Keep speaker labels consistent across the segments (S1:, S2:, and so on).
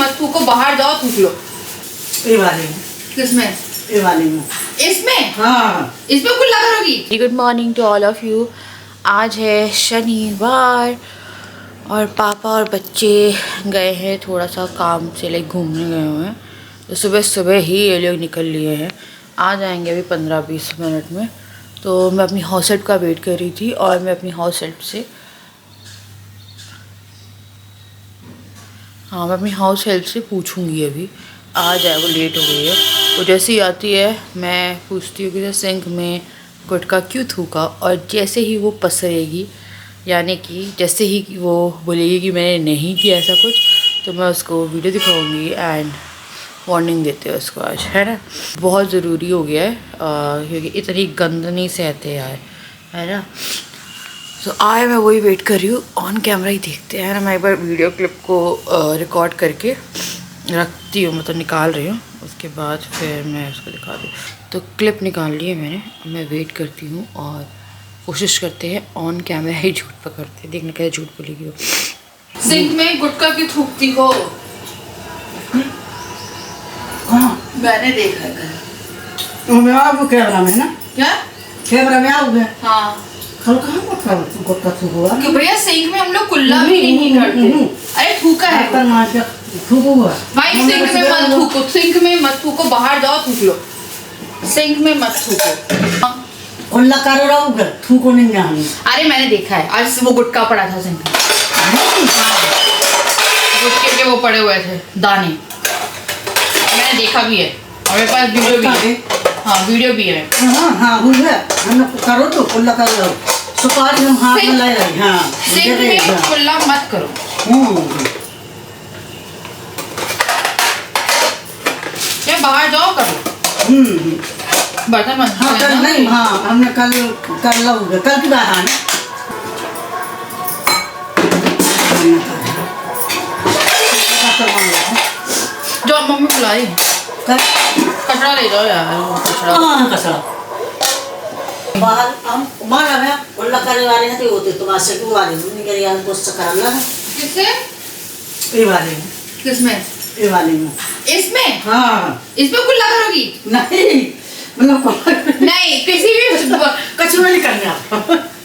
S1: मत थूको, बाहर जाओ थूक लो।
S2: ये वाले में।
S1: किसमें?
S2: ये वाले में।
S1: इसमें?
S2: हाँ।
S1: इसमें कुल्ला करोगी? Good morning to all of you. आज है शनिवार और पापा और बच्चे गए हैं थोड़ा सा काम से, लाइक घूमने गए हुए हैं। तो सुबह सुबह ही ये लोग निकल लिए हैं, आ जाएंगे अभी 15-20 मिनट में। तो मैं अपनी हाउस हेल्प का वेट कर रही थी और मैं अपनी हाउस हेल्प से मैं अपनी हाउस हेल्प से पूछूंगी अभी आ जाए, वो लेट हो गई है। तो जैसे ही आती है मैं पूछती हूँ कि सिंक में गुटखा क्यों थूका, और जैसे ही वो पसरेगी, यानी कि जैसे ही वो बोलेगी कि मैंने नहीं किया ऐसा कुछ, तो मैं उसको वीडियो दिखाऊंगी एंड वार्निंग देते हैं उसको आज, है ना। बहुत ज़रूरी हो गया है क्योंकि इतनी गंद नहीं सहते यार, है ना। तो आए मैं वही वेट कर रही हूँ, ऑन कैमरा ही देखते हैं ना। मैं एक बार वीडियो क्लिप को रिकॉर्ड करके रखती हूँ, मतलब निकाल रही हूँ, उसके बाद फिर मैं उसको दिखा दूँ। तो क्लिप निकाल ली है मैंने, मैं वेट करती हूँ और कोशिश करते हैं ऑन कैमरा ही झूठ पकड़ते हैं, देखने का झूठ बोलेगी वो। सिंक में गुटखा क्यों थूकती हो? मैंने देखा है
S2: मैं आपको कैमरा में ना,
S1: क्या
S2: कैमरा में आओगे?
S1: हाँ
S2: कल कहाँ गुटखा थूका?
S1: कि भैया सिंक में हम लोग कुल्ला भी नहीं करते। अरे थूका है भाई, सिंक में मत थूको, सिंक में मत थूको, बाहर जाओ थूक लो, सिंक में मत थूको।
S2: कुल्ला करो रहोगे, थूको नहीं जानी।
S1: अरे मैंने देखा है, आज वो गुटखा पड़ा था सिंक में। गुटखे के वो पड़े हुए थे दाने, मैंने देखा भी है और मेरे पास वीडियो भी है। हाँ वीडियो भी है।
S2: हाँ हम करो तो कुल्ला करो, सुपारी हम हाथ में ला रहे। हाँ
S1: सिंक में कुल्ला मत करो। क्या बाहर जाओ करो। बर्तन मत।
S2: हाँ कल नहीं, हाँ हमने कल लोगे, कल की बात है ना।
S1: जो मम्मी बुला रही कचरा ले जाओ यार, कचरा।
S2: हाँ कचरा बाहर हम मारा है, कुल्ला करने वाले हैं तो होते तो बात से क्यों वाले नहीं करिए, हम कुछ कर ला है।
S1: किससे?
S2: ये वाले में।
S1: किसमें?
S2: ये वाले में।
S1: इसमें?
S2: हाँ
S1: इसमें कुल्ला करोगी?
S2: नहीं मतलब
S1: नहीं, किसी भी
S2: कचरा नहीं करने आप।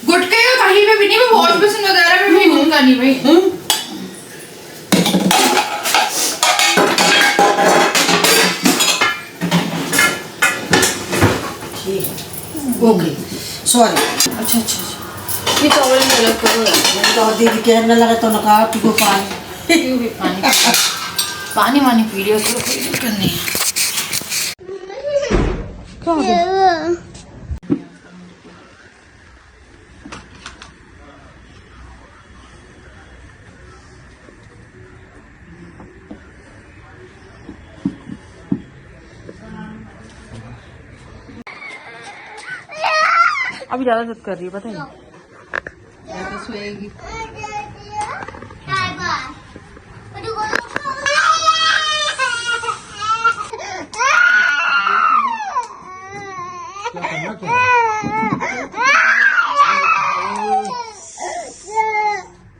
S1: गुटके का कहीं पे भी नहीं, मैं वॉश बेसिन वगैरह में भी यूज करनी भाई।
S2: Okay sorry.
S1: अच्छा ये टॉवल में अलग करो यार।
S2: तो दीदी कैमरा लगा तो ना कहा तुमको पानी
S1: क्यों भी पानी वानी वीडियो करनी है। अभी ज्यादा जिद कर रही है, पता नहीं सोएगी।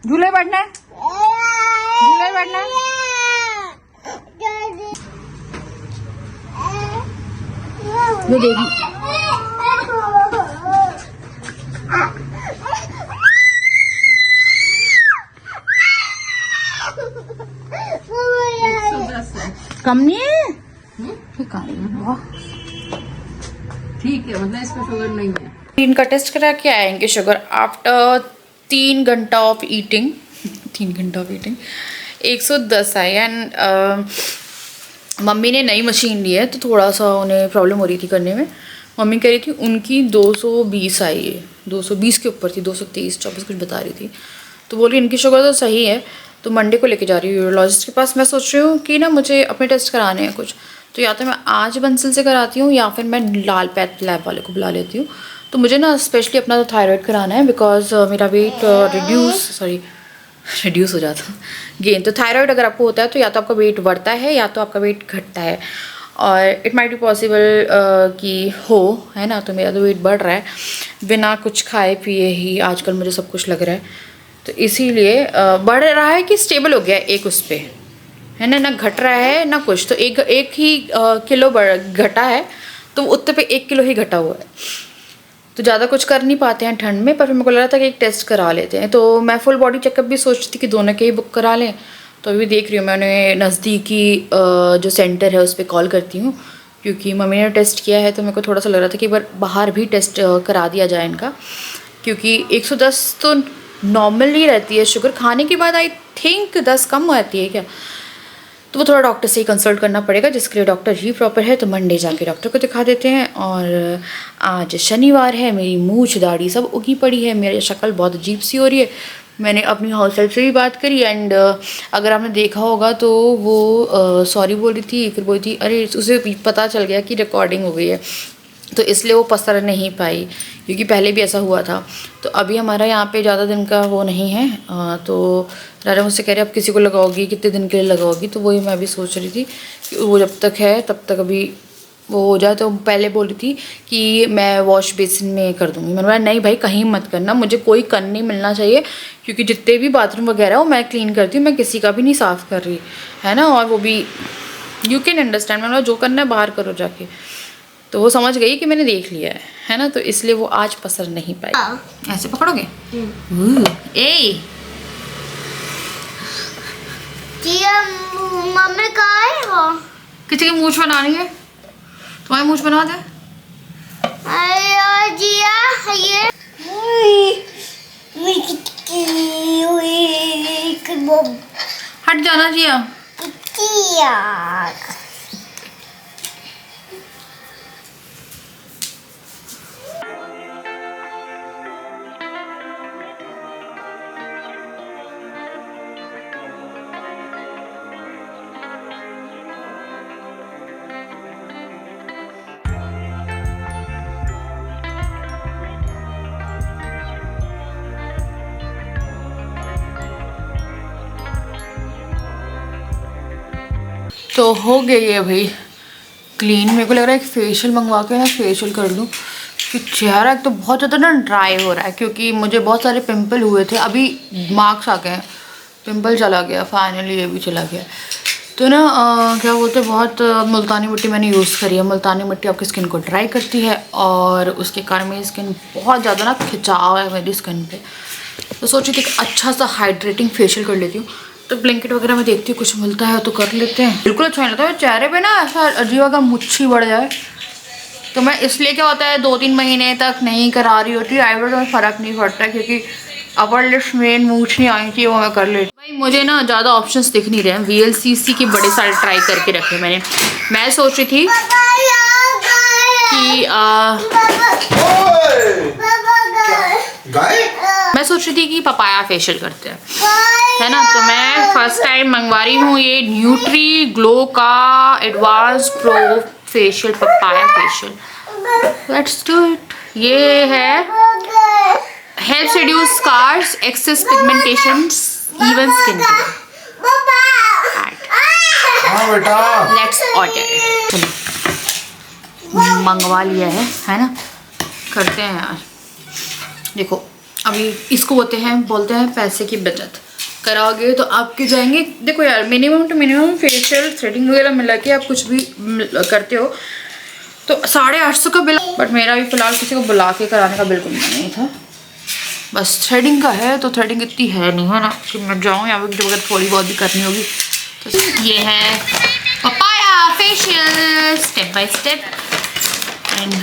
S1: झूले बैठना है, झूले बैठना है। ये देखी कम नहीं है,
S3: ठीक है, मतलब इसमें शुगर नहीं है।
S1: इनका टेस्ट करा के आएंगे शुगर आफ्टर 3 घंटा ऑफ ईटिंग। 3 घंटा of eating 110 I. And mummy ने नई मशीन ली है तो थोड़ा सा उन्हें प्रॉब्लम हो रही थी करने में। मम्मी कह रही थी उनकी 220 आई है, 220 के ऊपर थी, 223-24 कुछ बता रही थी। तो बोली इनकी शुगर तो सही है, तो मंडे को लेके जा रही हूँ यूरोलॉजिस्ट के पास। मैं सोच रही हूँ कि ना मुझे अपने टेस्ट कराने हैं कुछ, तो या तो मैं आज बंसल से कराती हूँ या फिर मैं लाल पैथ लैब वाले को बुला लेती हूँ। तो मुझे ना स्पेशली अपना तो थायराइड कराना है, बिकॉज मेरा वेट रिड्यूस हो जाता गेन। तो थायराइड अगर आपको होता है तो या तो आपका वेट बढ़ता है या तो आपका वेट घटता है, और इट माइट बी पॉसिबल कि हो, है ना। तो मेरा तो वेट बढ़ रहा है बिना कुछ खाए पिए ही, आजकल मुझे सब कुछ लग रहा है। तो इसीलिए बढ़ रहा है कि स्टेबल हो गया एक उस पर, है ना घट रहा है ना कुछ। तो एक ही किलो घटा है, तो उतने पे 1 किलो ही घटा हुआ है। तो ज़्यादा कुछ कर नहीं पाते हैं ठंड में, पर फिर मेरे को लग रहा था कि एक टेस्ट करा लेते हैं। तो मैं फुल बॉडी चेकअप भी सोच रही थी कि दोनों के ही बुक करा लें। तो अभी देख रही हूँ, मैंने नज़दीकी जो सेंटर है उस पर कॉल करती हूँ, क्योंकि मम्मी ने टेस्ट किया है। तो मेरे को थोड़ा सा लग रहा था कि एक बार बाहर भी टेस्ट करा दिया जाए इनका, क्योंकि 110 तो नॉर्मल ही रहती है शुगर। खाने के बाद आई थिंक 10 कम हो जाती है क्या, तो वो थोड़ा डॉक्टर से ही कंसल्ट करना पड़ेगा, जिसके लिए डॉक्टर ही प्रॉपर है। तो मंडे जाके डॉक्टर को दिखा देते हैं। और आज शनिवार है, मेरी मूछ दाढ़ी सब उगी पड़ी है, मेरी शक्ल बहुत अजीब सी हो रही है। मैंने अपनी हाउस हेल्प से भी बात करी, एंड अगर आपने देखा होगा तो वो सॉरी बोल रही थी, फिर बोली थी अरे उसे पता चल गया कि रिकॉर्डिंग हो गई है, तो इसलिए वो पसर नहीं पाई, क्योंकि पहले भी ऐसा हुआ था। तो अभी हमारा यहाँ पे ज़्यादा दिन का वो नहीं है। तो राजा मुझसे कह रहे अब किसी को लगाओगी, कितने दिन के लिए लगाओगी। तो वही मैं भी सोच रही थी कि वो जब तक है तब तक अभी वो हो जाए। तो पहले बोल रही थी कि मैं वॉश बेसिन में कर दूँगी। मैंने बोला नहीं भाई, कहीं मत करना, मुझे कोई कन नहीं मिलना चाहिए, क्योंकि जितने भी बाथरूम वगैरह वो मैं क्लीन करती हूँ, मैं किसी का भी नहीं साफ़ कर रही, है ना। और वो भी यू कैन अंडरस्टैंड, मैंने जो करना है बाहर करो जाके। तो वो समझ गई कि मैंने देख लिया है ना। तो इसलिए वो आज पसर नहीं पाई। ऐसे पकड़ोगे? ए
S4: मम्मी कहाँ है वो?
S1: किसी की मूछ बनानी है, तुम्हारी मूछ बना दे।
S4: अरे जिया ये
S1: हट जाना जिया। तो हो गई है भाई क्लीन। मेरे को लग रहा है कि फेशियल मंगवा के ना फेशियल कर लूँ, कि चेहरा एक तो बहुत ज़्यादा ना ड्राई हो रहा है, क्योंकि मुझे बहुत सारे पिंपल हुए थे, अभी मार्क्स आ गए हैं, पिंपल चला गया, फाइनली ये भी चला गया। तो ना क्या बोलते हैं, बहुत मुल्तानी मिट्टी मैंने यूज़ करी है। मुल्तानी मिट्टी आपकी स्किन को ड्राई करती है, और उसके कारण मेरी स्किन बहुत ज़्यादा ना खिंचाव है मेरी स्किन पे। तो सोची थी अच्छा सा हाइड्रेटिंग फेशियल कर लेती हूँ। तो ब्लैंकेट वगैरह में देखती हूँ कुछ मिलता है तो कर लेते हैं। बिल्कुल अच्छा नहीं लगता है चेहरे पे ना ऐसा अजीब अगर मुच्छी बढ़ जाए। तो मैं इसलिए क्या होता है 2-3 महीने तक नहीं करा रही होती। आईब्रो में फ़र्क नहीं पड़ता है, क्योंकि अपर लिप्स मेन मूछ नहीं आई थी, वो मैं कर लेती। भाई मुझे ना ज़्यादा ऑप्शंस दिख नहीं रहे हैं। VLCC के बड़े सारे ट्राई करके रखे मैंने। मैं सोच रही थी कि मैं सोच रही थी कि पपाया फेशियल करते हैं, है ना। तो मैं फर्स्ट टाइम मंगवा रही हूँ ये न्यूट्री ग्लो का advance pro facial papaya facial. Let's do it. ये है help reduce scars, excess pigmentation, even skin बेटा। Let's order. मंगवा लिया है ना। करते हैं यार। देखो अभी इसको बोलते हैं पैसे की बचत। कराओगे तो आपके जाएंगे। देखो यार minimum to minimum facial threading वगैरह मिला के आप कुछ भी करते हो तो 850 का बिल। बट मेरा भी फिलहाल किसी को बुला के कराने का बिल्कुल नहीं था। बस थ्रेडिंग का है तो थ्रेडिंग इतनी है नहीं, है ना, कि मैं जाऊँ या फिर थोड़ी बहुत भी करनी होगी। तो ये है papaya facial step by step. And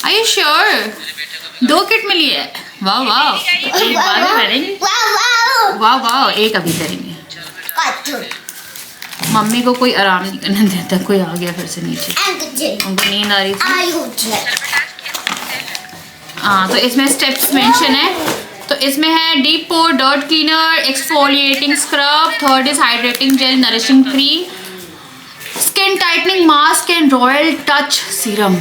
S1: are you sure? 2 kit मिली है। वाह वाह, एक बाद में करेंगे। वाह वाह, एक अभी करेंगे। मम्मी को कोई आराम नहीं करने देता। कोई आ गया फिर से नीचे, उनको नींद आ रही थी। हाँ तो इसमें स्टेप्स मेंशन है। तो इसमें है deep pore dirt cleaner, exfoliating scrub, third is hydrating gel nourishing cream, skin tightening mask and royal touch serum.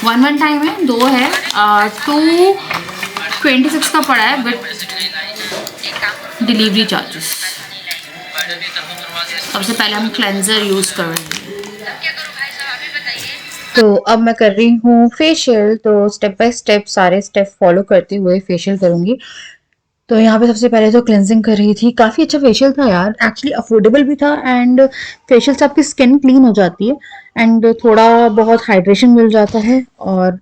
S1: 1 time है, 2 है। 226 का पड़ा है बट डिलीवरी चार्जेस। सबसे पहले हम क्लेंजर यूज़ कर रहे हैं। तो अब मैं कर रही हूँ फेशियल। तो स्टेप बाय स्टेप सारे स्टेप फॉलो करते हुए फेशियल करूँगी। तो यहाँ पे सबसे पहले तो क्लेंजिंग कर रही थी। काफ़ी अच्छा फेशियल था यार, एक्चुअली अफोर्डेबल भी था एंड फेशियल से आपकी स्किन क्लीन हो जाती है एंड थोड़ा बहुत हाइड्रेशन मिल जाता है। और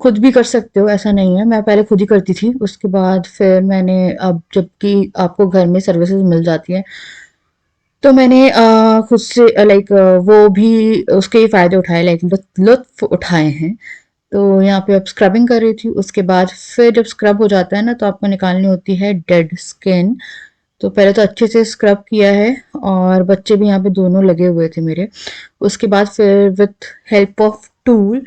S1: खुद भी कर सकते हो, ऐसा नहीं है। मैं पहले खुद ही करती थी, उसके बाद फिर मैंने, अब जबकि आपको घर में सर्विसेज मिल जाती हैं, तो मैंने खुद से लाइक वो भी उसके ही फ़ायदे उठाए, लाइक लुत्फ़ उठाए हैं। तो यहाँ पे अब स्क्रबिंग कर रही थी। उसके बाद फिर जब स्क्रब हो जाता है ना, तो आपको निकालनी होती है डेड स्किन। तो पहले तो अच्छे से स्क्रब किया है और बच्चे भी यहाँ पे दोनों लगे हुए थे मेरे। उसके बाद फिर विथ हेल्प ऑफ टूल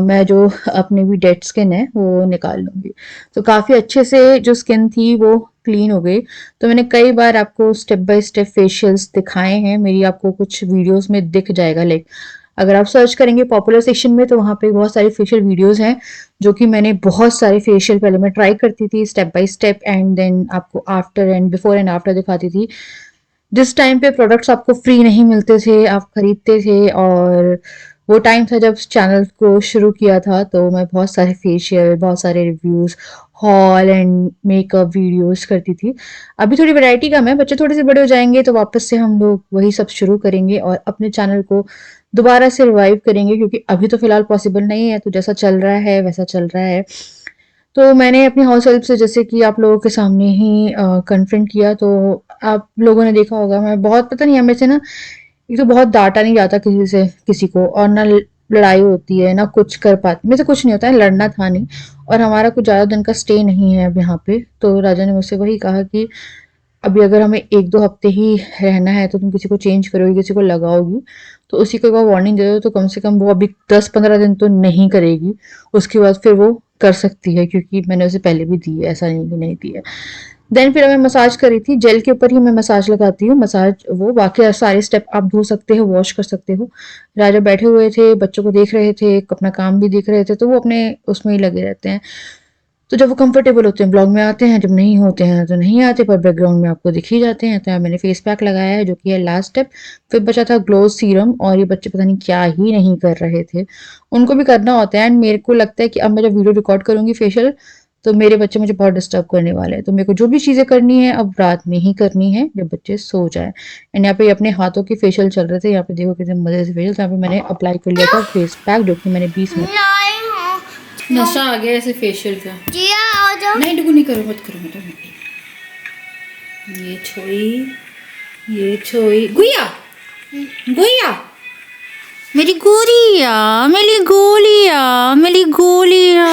S1: मैं जो अपनी भी डेड स्किन है वो निकाल लूँगी। तो काफ़ी अच्छे से जो स्किन थी वो क्लीन हो गई। तो मैंने कई बार आपको स्टेप बाय स्टेप फेशियल्स दिखाए हैं, मेरी आपको कुछ वीडियोस में दिख जाएगा। लाइक अगर आप सर्च करेंगे पॉपुलर सेक्शन में, तो वहाँ पे बहुत सारी फेशियल वीडियोस हैं जो कि मैंने बहुत सारे फेशियल पहले मैं ट्राई करती थी step by step and then आपको after and before and after दिखाती थी। जिस टाइम पे प्रोडक्ट्स आपको फ्री नहीं मिलते थे, आप खरीदते थे, और वो टाइम था जब चैनल को शुरू किया था, तो मैं बहुत सारे फेशियल, बहुत सारे reviews, hall and makeup videos करती थी। अभी थोड़ी वैरायटी कम है, बच्चे थोड़े से बड़े हो जाएंगे तो वापस से हम लोग वही सब शुरू करेंगे और अपने चैनल को दोबारा से रिवाइव करेंगे, क्योंकि अभी तो फिलहाल पॉसिबल नहीं है। तो जैसा चल रहा है वैसा चल रहा है। तो मैंने अपनी हाउस हेल्प से, जैसे कि आप लोगों के सामने ही कन्फ्रंट किया, तो आप लोगों ने देखा होगा, मैं बहुत, पता नहीं है, मेरे से ना एक तो बहुत डांटा नहीं जाता किसी से, किसी को, और ना लड़ाई होती है, ना कुछ कर पाती, मेरे से कुछ नहीं होता है, लड़ना था नहीं। और हमारा कुछ ज़्यादा दिन का स्टे नहीं है अब यहाँ पे। तो राजा ने मुझसे वही कहा कि अभी अगर हमें 1-2 हफ्ते ही रहना है, तो तुम किसी को चेंज करोगी, किसी को लगाओगी, तो उसी को एक बार वार्निंग दे दो, तो कम से कम वो अभी 10-15 दिन तो नहीं करेगी। उसके बाद फिर वो कर सकती है, क्योंकि मैंने उसे पहले भी दी है, ऐसा नहीं कि नहीं दी है। देन फिर मैं मसाज करी थी, जेल के ऊपर ही मैं मसाज लगाती हूँ। मसाज वो बाकी सारे स्टेप आप धो सकते हो, वॉश कर सकते हो। राजा बैठे हुए थे, बच्चों को देख रहे थे, अपना काम भी देख रहे थे, तो वो अपने उसमें ही लगे रहते हैं। तो जब वो कंफर्टेबल होते हैं ब्लॉग में आते हैं, जब नहीं होते हैं तो नहीं आते, पर बैकग्राउंड में आपको दिख ही जाते हैं। तो यहाँ मैंने फेस पैक लगाया है, जो कि है लास्ट स्टेप। फिर बचा था ग्लो सीरम, और ये बच्चे पता नहीं क्या ही नहीं कर रहे थे, उनको भी करना होता है। एंड मेरे को लगता है कि अब मैं जब वीडियो रिकॉर्ड करूंगी फेशियल, तो मेरे बच्चे मुझे बहुत डिस्टर्ब करने वाले हैं। तो मेरे को जो भी चीज़ें करनी है अब रात में ही करनी है, जब बच्चे सो जाए। एंड यहाँ पे अपने हाथों के फेशियल चल रहे थे, यहाँ पे देखो कितने मजे से फेशियल। तो यहाँ पे मैंने अप्लाई कर लिया था फेस पैक, जो कि मैंने 20 मिनट।
S4: नहीं हूँ।
S1: नशा आ गया ऐसे फेशियल का।
S4: जिया आ जाओ।
S1: नहीं डुगू, नहीं करो, मत करो, मत करो। ये छोई गुइया, गुइया, मेरी गोलिया, मेरी गोलिया, मेरी गोलिया।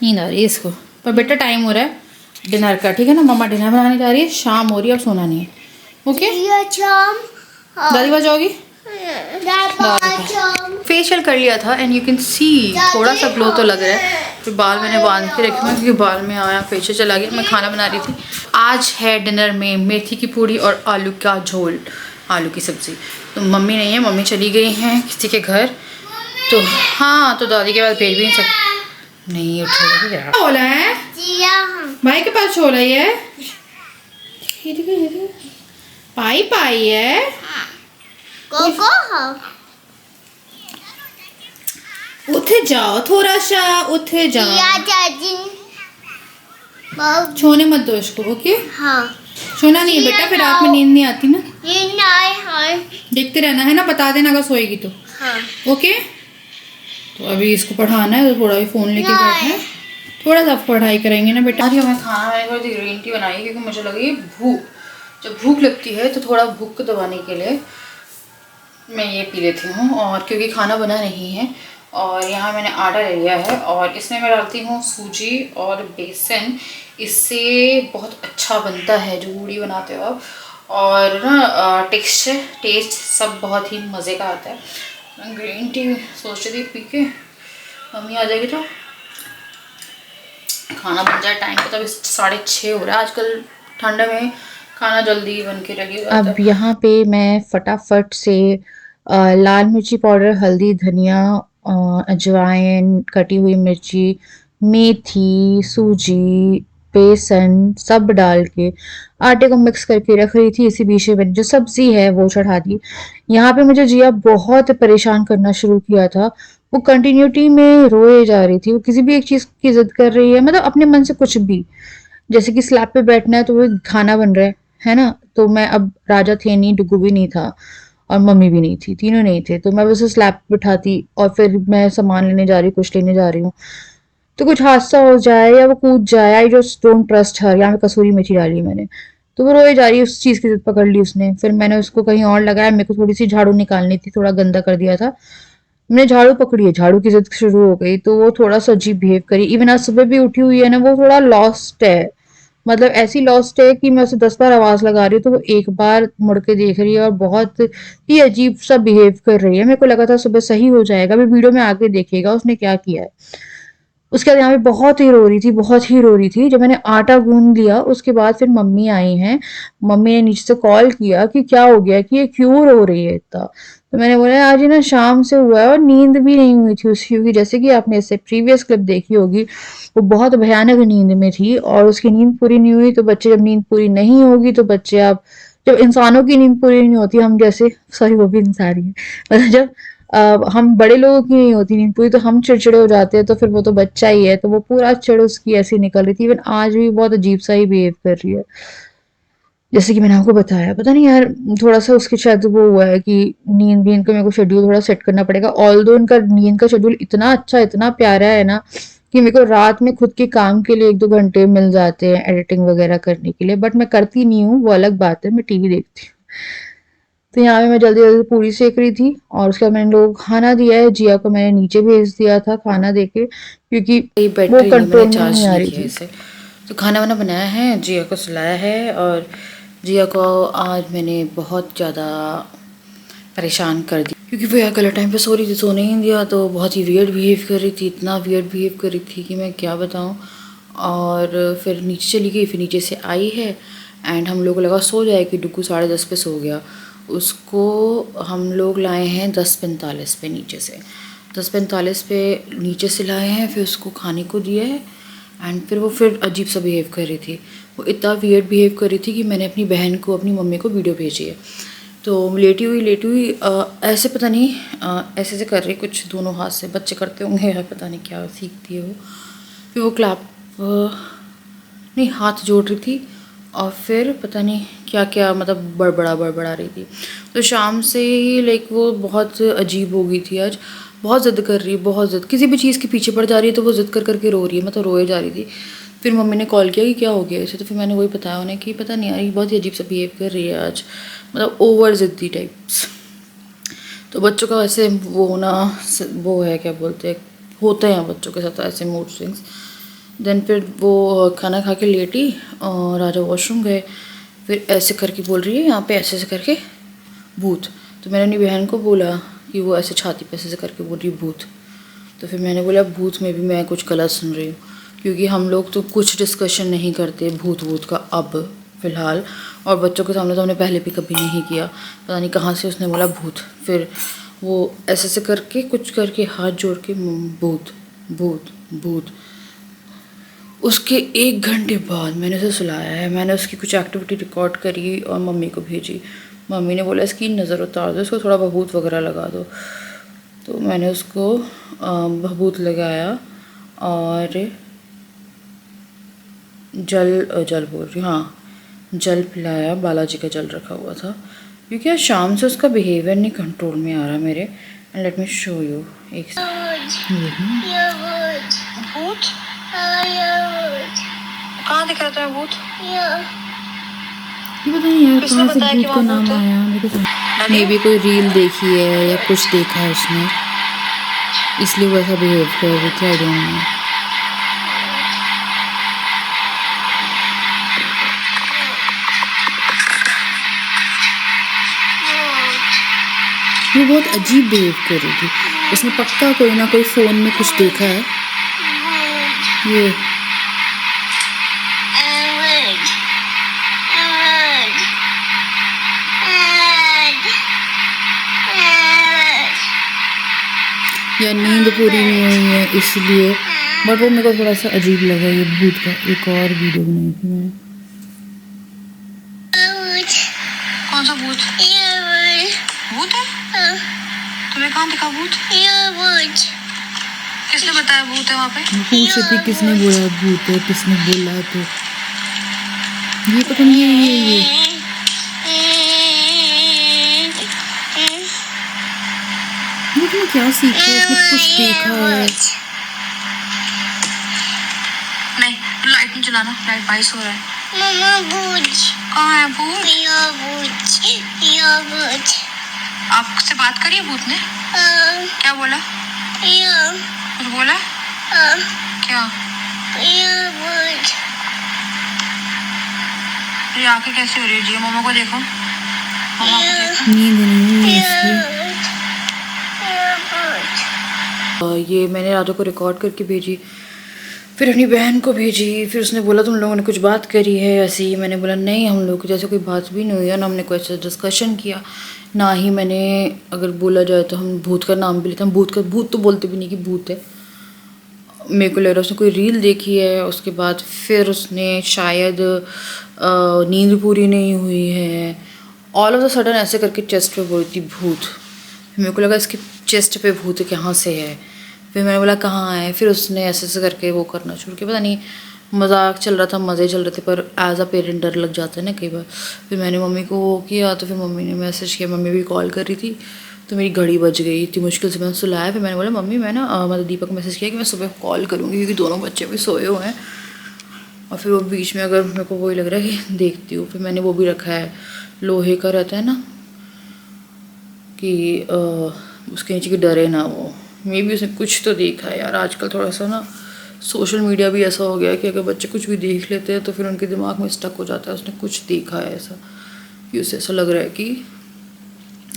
S1: नींद आ रही है इसको, पर बेटा टाइम हो रहा है डिनर का, ठीक है ना? मम्मा डिनर बनाने जा रही है, शाम हो रही है, अब सोना नहीं है, ओके?
S4: जिया चाम।
S1: दादी बात जाओगी?
S4: चाम।
S1: फेशियल कर लिया था एंड यू कैन सी थोड़ा सा ग्लो तो लग रहा है। फिर बाल मैंने बांध के रखे हुए, क्योंकि बाल में आया, फेशियल चला गया। मैं खाना बना रही थी। आज है डिनर में मेथी की पूड़ी और आलू का झोल, आलू की सब्ज़ी। तो मम्मी नहीं है, मम्मी चली गई हैं किसी के घर। तो हाँ, तो दादी के बाद भेज भी नहीं सकते। नहीं उठेगा यार। छोला है
S4: जिया हम।
S1: भाई के पास, छोला ही है, ये देखो, पाई पाई है।
S4: कोको हम।
S1: उठे जाओ थोड़ा सा, उठे जाओ।
S4: जिया चाची। बहुत।
S1: छोने मत दो इसको, ओके?
S4: हाँ।
S1: सोना नहीं है बेटा, फिर रात में नींद नहीं आती ना।
S4: ये नहीं है।
S1: देखते रहना है ना, बता देना अगर सोएगी तो,
S4: हाँ।
S1: ओके? तो अभी इसको पढ़ाना है, तो थोड़ा भी फ़ोन लेके बैठा है, थोड़ा सा पढ़ाई करेंगे ना बेटा। मैं खाना मैंने थोड़ी सी ग्रीन टी बनाई, क्योंकि मुझे लगी भूख, जब भूख लगती है तो थोड़ा भूख को दबाने के लिए मैं ये पी लेती हूँ। और क्योंकि खाना बना नहीं है, और यहाँ मैंने आटा ले लिया है, और इसमें मैं डालती हूँ सूजी और बेसन। इससे बहुत अच्छा बनता है जो पूड़ी बनाते हो आप, और ना टेस्ट सब बहुत ही मज़े का आता है। मैं ग्रीन टी सोच रही थी पी के, मम्मी आ जाएगी तो खाना बन जाए टाइम पे। तो अभी 6:30 हो रहा है। आजकल ठंड में खाना जल्दी बन के रेडी हो जाता है। अब यहाँ पे मैं फटाफट से लाल मिर्ची पाउडर, हल्दी, धनिया, अजवाइन, कटी हुई मिर्ची, मेथी, सूजी, बेसन सब डाल के आटे को मिक्स करके रख रही थी। इसी बीच में जो सब्जी है वो चढ़ा दी। यहाँ पे मुझे जिया बहुत परेशान करना शुरू किया था। वो कंटिन्यूटी में रोए जा रही थी, वो किसी भी एक चीज़ की जिद कर रही है, मतलब अपने मन से कुछ भी। जैसे कि स्लैब पे बैठना है तो वो खाना बन रहा है ना, तो मैं अब राजा थे नहीं, डुगू भी नहीं था और मम्मी भी नहीं थी, तीनों नहीं थे, तो मैं बस स्लैब पे बिठाती और फिर मैं सामान लेने जा रही हूँ, कुछ लेने जा रही हूँ, तो कुछ हादसा हो जाए या वो कूद जाए, I just don't trust her. यहाँ पे कसूरी मेथी डाली मैंने, तो वो रोए जा रही है, उस चीज़ की जिद पकड़ ली उसने, फिर मैंने उसको कहीं और लगाया, मेरे को थोड़ी सी झाड़ू निकालनी थी, थोड़ा गंदा कर दिया था, मैंने झाड़ू पकड़ी है, झाड़ू की जिद शुरू हो गई, तो वो थोड़ा सा अजीब बिहेव करी। इवन आज सुबह भी उठी हुई है ना, वो थोड़ा लॉस्ट है, मतलब ऐसी लॉस्ट है कि मैं उसे 10 बार आवाज लगा रही हूँ तो वो एक बार मुड़ के देख रही है और बहुत ही अजीब सा बिहेव कर रही है। मेरे को लगा था सुबह सही हो जाएगा, अभी वीडियो में आके देखिएगा उसने क्या किया है। उसके बाद यहाँ पे बहुत ही रो रही थी, बहुत ही रो रही थी। जब मैंने आटा गूंद लिया उसके बाद फिर मम्मी आई हैं, मम्मी ने नीचे से कॉल किया कि क्या हो गया, कि ये क्यों रो रही है इतना। तो मैंने बोला आज ही ना शाम से हुआ है और नींद भी नहीं हुई थी उसकी, क्योंकि जैसे कि आपने इससे प्रीवियस क्लिप देखी होगी वो बहुत भयानक नींद में थी और उसकी नींद पूरी नहीं हुई। तो बच्चे जब नींद पूरी नहीं होगी तो बच्चे, आप जब इंसानों की नींद पूरी नहीं होती, हम जैसे, सॉरी वो भी इंसान ही है, मतलब जब हम बड़े लोगों की नहीं होती नींद पूरी तो हम चिड़चिड़े हो जाते हैं, तो फिर वो तो बच्चा ही है, तो वो पूरा चिड़ उसकी ऐसी निकल रही थी। इवन आज भी बहुत अजीब सा ही बिहेव कर रही है, जैसे कि मैंने आपको बताया। पता नहीं यार, थोड़ा सा उसके शायद वो हुआ है कि नींद वींद का मेरे को शेड्यूल थोड़ा सेट करना पड़ेगा। ऑल्दो उनका नींद का शेड्यूल इतना अच्छा, इतना प्यारा है ना कि मेरे को रात में खुद के काम के लिए 1-2 घंटे मिल जाते हैं एडिटिंग वगैरह करने के लिए, बट मैं करती नहीं हूँ, वो अलग बात है, मैं टीवी देखती हूँ। तो यहाँ पे मैं जल्दी जल्दी पूरी सेक रही थी और उसके बाद मैंने लोगों को खाना दिया है, जिया को मैंने नीचे भेज दिया था खाना देके, क्योंकि
S5: ये
S1: वो
S5: बैटरी नहीं,
S1: कंट्रोल
S5: मैंने
S1: में
S5: चार्ज
S1: नहीं आ
S5: नहीं
S1: रही
S5: किया
S1: थी।
S5: इसे। तो खाना वाना बनाया है, जिया को सुलाया है और जिया को आज मैंने बहुत ज़्यादा परेशान कर दिया क्योंकि वो यहाँ गलत टाइम पे सो रही थी, सोने ही नहीं दिया, तो बहुत ही वियर्ड बिहेव कर रही थी, इतना वियर्ड बिहेव कर रही थी कि मैं क्या बताऊँ। और फिर नीचे चली गई, फिर नीचे से आई है एंड हम लोग लगा सो जाए कि डुगू 10:30 पे सो गया। उसको हम लोग लाए हैं 10:45 पे नीचे से, 10:45 पे नीचे से लाए हैं, फिर उसको खाने को दिया है एंड फिर वो फिर अजीब सा बिहेव कर रही थी। वो इतना वियर्ड बिहेव कर रही थी कि मैंने अपनी बहन को, अपनी मम्मी को वीडियो भेजी है। तो लेटी हुई ऐसे पता नहीं ऐसे से कर रही कुछ, दोनों हाथ से, बच्चे करते होंगे या पता नहीं क्या सीखती है वो। फिर वो क्लैप नहीं, हाथ जोड़ रही थी और फिर पता नहीं क्या क्या, मतलब बड़बड़ा रही थी। तो शाम से ही लाइक वो बहुत अजीब हो गई थी आज, बहुत ज़िद कर रही है, बहुत ज़िद, किसी भी चीज़ के पीछे पड़ जा रही है तो वो ज़िद कर करके रो रही है, मतलब रोए जा रही थी। फिर मम्मी ने कॉल किया कि क्या हो गया इसे, तो फिर मैंने वही बताया उन्हें कि पता नहीं यार, ये बहुत ही अजीब सा बिहेव कर रही है आज, मतलब ओवर ज़िद्दी टाइप्स। तो बच्चों का वैसे वो होना, वो है क्या बोलते हैं, होते हैं बच्चों के साथ ऐसे मूड स्विंग्स। देन फिर वो खाना खा के लेटी और राजा वॉशरूम गए, फिर ऐसे करके बोल रही है यहाँ पे ऐसे करके भूत। तो मैंने अपनी बहन को बोला कि वो ऐसे छाती पे ऐसे करके बोल रही भूत। तो फिर मैंने बोला भूत में भी मैं कुछ गलत सुन रही हूँ, क्योंकि हम लोग तो कुछ डिस्कशन नहीं करते भूत का अब फ़िलहाल, और बच्चों के सामने तो हमने पहले भी कभी नहीं किया। पता नहीं कहाँ से उसने बोला भूत, फिर वो ऐसे करके कुछ करके हाथ जोड़ के भूत भूत भूत। उसके 1 घंटे बाद मैंने उसे सुलाया है, मैंने उसकी कुछ एक्टिविटी रिकॉर्ड करी और मम्मी को भेजी। मम्मी ने बोला इसकी नज़र उतार दो, इसको थोड़ा भभूत वगैरह लगा दो। तो मैंने उसको भभूत लगाया और जल बोल रही, हाँ जल पिलाया, बालाजी का जल रखा हुआ था, क्योंकि आज शाम से उसका बिहेवियर नहीं कंट्रोल में आ रहा मेरे। And let me show you एक
S4: भूत
S3: कहाँ दिख रहा था भूत?
S1: ये पता नहीं यार
S3: किसने
S1: कहाँ से
S3: बताया कि
S1: भूत का
S3: वहाँ
S1: नाम
S3: भूत है?
S1: आया, मेरे को मे भी कोई रील देखी है या कुछ देखा है उसने, इसलिए वैसा बिहेव कर रही थी, आई डोंट नो। वो बहुत अजीब बिहेव कर रही थी, उसने पक्का कोई ना कोई फ़ोन में कुछ देखा है। ये या नींद पूरी नहीं हुई है इसलिए, बट वो मेरे को थोड़ा सा अजीब लगा। ये भूत का एक और वीडियो बनाई थी मैंने।
S3: कौन सा भूत? भूत है? तुम्हें कहाँ दिखा भूत? किसने बताया भूत है वहाँ पे?
S1: पूछ रही थी किसने बोला भूत है, किसने बोला, तो
S5: ये पता नहीं है ये तुमने क्या सीखा है? इसमें कुछ देखा है?
S3: नहीं, लाइट नहीं चलाना, लाइट 22 हो रहा है।
S4: मम्मा भूत
S3: कहाँ है भूत?
S4: या भूत
S3: आपसे बात करी है भूत ने? क्या बोला?
S4: या
S3: कुछ बोला? क्या?
S4: भूत
S3: ये आंखें कैसी हो रही है जी? मम्मा को देखो, मम्मा को देखो।
S5: नींद नहीं है इसकी। ये मैंने राजा को रिकॉर्ड करके भेजी, फिर अपनी बहन को भेजी, फिर उसने बोला तुम लोगों ने कुछ बात करी है ऐसी ही। मैंने बोला नहीं, हम लोग जैसे कोई बात भी नहीं हुई है, ना हमने कोई ऐसा डिस्कशन किया, ना ही मैंने, अगर बोला जाए तो हम भूत का नाम भी लेते हैं। भूत तो बोलते भी नहीं कि भूत है। मेरे को लग रहा है उसने कोई रील देखी है, उसके बाद फिर उसने शायद नींद पूरी नहीं हुई है, ऑल ऑफ द सडन ऐसे करके चेस्ट पे बोली थी भूत। मेरे को लगा इसके चेस्ट पे भूत कहाँ से है, फिर मैंने बोला कहाँ है, फिर उसने ऐसे ऐसे करके वो करना शुरू किया। पता नहीं मजाक चल रहा था, मज़े चल रहे थे, पर एज अ पेरेंट डर लग जाता है ना कई बार। फिर मैंने मम्मी को वो किया, तो फिर मम्मी ने मैसेज किया, मम्मी भी कॉल कर रही थी, तो मेरी घड़ी बज गई, इतनी मुश्किल से मैंने सुलाया। फिर मैंने बोला मम्मी मैं ना मतलब दीपक को मैसेज किया कि मैं सुबह कॉल करूँगी, क्योंकि दोनों बच्चे भी सोए हुए हैं, और फिर वो बीच में अगर मेरे को वही लग रहा है कि देखती हूँ। फिर मैंने वो भी रखा है, लोहे का रहता है ना कि उसके नीचे की डरे ना वो। मे भी उसने कुछ तो देखा है यार। आजकल थोड़ा सा ना सोशल मीडिया भी ऐसा हो गया है कि अगर बच्चे कुछ भी देख लेते हैं तो फिर उनके दिमाग में स्टक हो जाता है। उसने कुछ देखा है ऐसा कि उसे ऐसा लग रहा है कि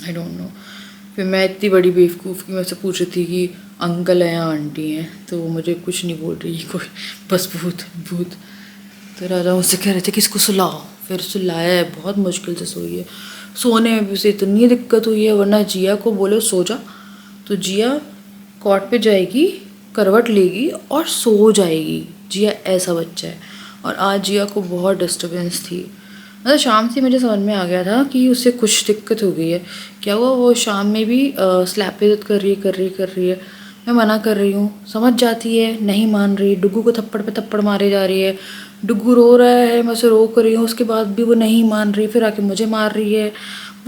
S5: आई डोंट नो। फिर मैं इतनी बड़ी बेवकूफ़ कि मैं उससे पूछ रही थी कि अंकल हैं या आंटी हैं, तो वो मुझे कुछ नहीं बोल रही कोई, बस भूत भूत। तो राजा मुझसे कह रहे थे कि इसको सुलाओ, फिर सुलाया है, बहुत मुश्किल से सोई है। सोने में भी उसे इतनी दिक्कत हुई है, वरना जिया को बोले सो जा तो जिया कॉट पे जाएगी, करवट लेगी और सो जाएगी। जिया ऐसा बच्चा है। और आज जिया को बहुत डिस्टर्बेंस थी, मतलब शाम से मुझे समझ में आ गया था कि उससे कुछ दिक्कत हो गई है। क्या हुआ, वो शाम में भी स्लैप पे कर रही है। मैं मना कर रही हूँ, समझ जाती है, नहीं मान रही। डुग्गू को थप्पड़ पे थप्पड़ मारे जा रही है, डुग्गू रो रहा है, मैं उसे रोक रही हूँ, उसके बाद भी वो नहीं मान रही, फिर आके मुझे मार रही है।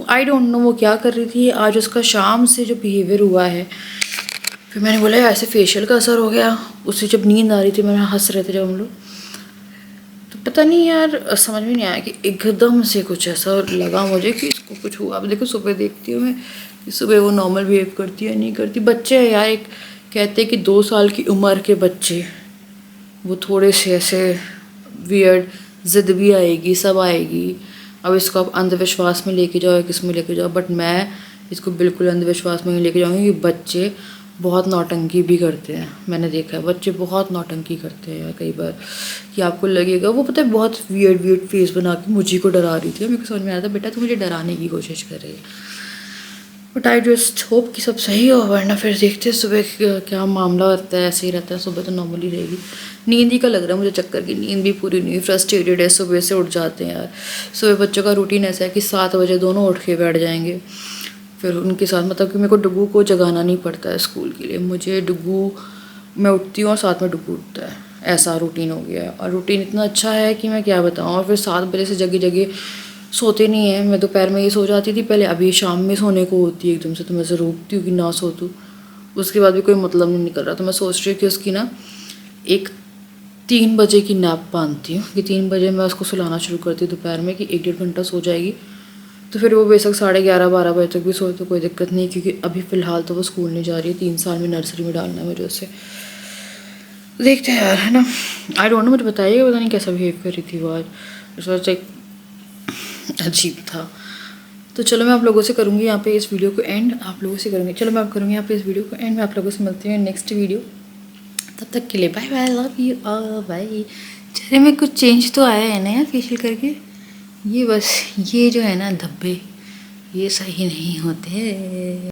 S5: आई डोंट नो वो क्या कर रही थी। आज उसका शाम से जो बिहेवियर हुआ है, फिर मैंने बोला ऐसे फेशियल का असर हो गया। उससे जब नींद आ रही थी, मैं हंस रहे थे जब हम लोग, तो पता नहीं यार समझ में नहीं आया कि एकदम से कुछ ऐसा लगा मुझे कि इसको कुछ हुआ। अब देखो सुबह देखती हूँ मैं कि सुबह वो नॉर्मल बिहेव करती है नहीं करती। बच्चे हैं यार, एक कहते हैं कि 2 साल की उम्र के बच्चे वो थोड़े से ऐसे वियर्ड, ज़िद भी आएगी, सब आएगी। अब इसको आप अंधविश्वास में लेके जाओ या किस में लेके जाओ, बट मैं इसको बिल्कुल अंधविश्वास में नहीं लेके जाऊँगी। कि बच्चे बहुत नौटंकी भी करते हैं, मैंने देखा है बच्चे बहुत नौटंकी करते हैं यार कई बार, कि आपको लगेगा वो पता है बहुत वियर्ड फेस बना के मुझे को डरा रही थी। मेरे को समझ में आया था बेटा तू मुझे डराने की कोशिश कर रही है, बट आई जस्ट होप कि सब सही हो, वरना फिर देखते हैं सुबह क्या मामला होता है। ऐसे ही रहता है, सुबह तो नॉर्मली रहेगी। नींद ही का लग रहा है मुझे चक्कर की, नींद भी पूरी नहीं, फ्रस्ट्रेटेड है। सुबह से उठ जाते हैं यार, सुबह बच्चों का रूटीन ऐसा है कि 7 बजे दोनों उठ के बैठ जाएंगे, फिर उनके साथ मतलब कि मेरे को डुग्गू को जगाना नहीं पड़ता है स्कूल के लिए। मुझे डुग्गू, मैं उठती हूँ और साथ में डुग्गू उठता है, ऐसा रूटीन हो गया है। और रूटीन इतना अच्छा है कि मैं क्या बताऊँ। और फिर 7 बजे से जगह सोते नहीं है। मैं दोपहर में ही सो जाती थी पहले, अभी शाम में सोने को होती है एकदम से, तो मैं से रोकती हूँ कि ना सो तू। उसके बाद भी कोई मतलब नहीं निकल रहा, तो मैं सोच रही हूँ कि उसकी ना एक 3 बजे की नैप बांधती हूँ कि 3 बजे मैं उसको सुलाना शुरू करती हूँ दोपहर में, कि 1-1.5 घंटा सो जाएगी। तो फिर वो बेशक 11:30-12 बजे तक भी सोए तो कोई दिक्कत नहीं, क्योंकि अभी फ़िलहाल तो वो स्कूल नहीं जा रही है। 3 साल में नर्सरी में डालना है मुझे उसे। देखते हैं यार, है ना। आई डोंट नो, मुझे बताइएगा पता नहीं कैसा बिहेव कर रही थी वो आज, एक अजीब था। तो चलो मैं आप लोगों से करूँगी यहाँ पे इस वीडियो को एंड, आप लोगों से करूँगी, चलो मैं आप करूँगी यहाँ पे इस वीडियो को एंड। मैं आप लोगों से मिलती हूँ नेक्स्ट वीडियो, तब तक के लिए bye bye, love you all, bye. चेहरे में कुछ चेंज तो आया है ना यार फेशियल करके, ये बस ये जो है ना धब्बे ये सही नहीं होते।